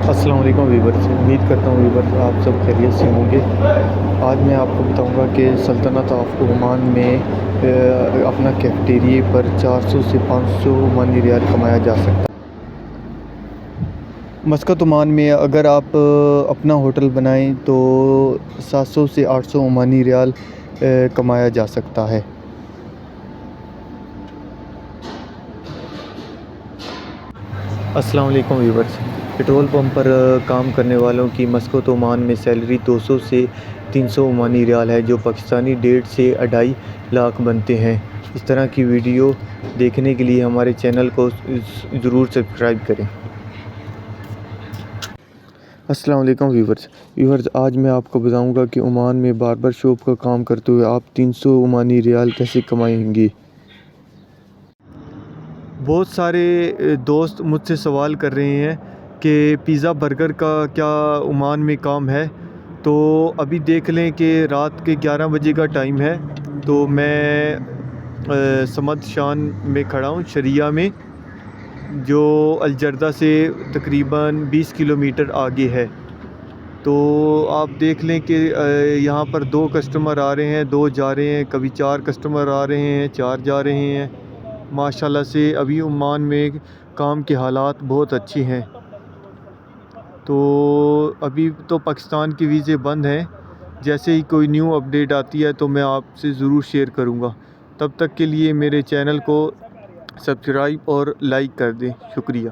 السلام علیکم ویورز، امید کرتا ہوں ویورز آپ سب خیریت سے ہوں گے۔ آج میں آپ کو بتاؤں گا کہ سلطنت آف عمان میں اپنا کیفیٹیریے پر 400 سے 500 عمانی ریال کمایا جا سکتا ہے۔ مسقط عمان میں اگر آپ اپنا ہوٹل بنائیں تو 700 سے 800 عمانی ریال کمایا جا سکتا ہے۔ السلام علیکم ویورز، پیٹرول پمپ پر کام کرنے والوں کی مسقط عمان میں سیلری 200 سے 300 عمانی ریال ہے، جو پاکستانی 1.5 سے 2.5 لاکھ بنتے ہیں۔ اس طرح کی ویڈیو دیکھنے کے لیے ہمارے چینل کو ضرور سبسکرائب کریں۔ السلام علیکم ویورز، آج میں آپ کو بتاؤں گا کہ عمان میں باربر شاپ کا کام کرتے ہوئے آپ 300 عمانی ریال کیسے کمائیں گے۔ بہت سارے دوست مجھ سے سوال کر رہے ہیں کہ پیزا برگر کا کیا عمان میں کام ہے، تو ابھی دیکھ لیں کہ رات کے 11 بجے کا ٹائم ہے، تو میں صمد شان میں کھڑا ہوں، شریعہ میں، جو الجردہ سے تقریباً 20 کلومیٹر آگے ہے۔ تو آپ دیکھ لیں کہ یہاں پر 2 کسٹمر آ رہے ہیں، 2 جا رہے ہیں، کبھی 4 کسٹمر آ رہے ہیں، 4 جا رہے ہیں۔ ماشاءاللہ سے ابھی عمان میں کام کے حالات بہت اچھے ہیں۔ تو ابھی تو پاکستان کے ویزے بند ہیں، جیسے ہی کوئی نیو اپڈیٹ آتی ہے تو میں آپ سے ضرور شیئر کروں گا۔ تب تک کے لیے میرے چینل کو سبسکرائب اور لائک کر دیں۔ شکریہ۔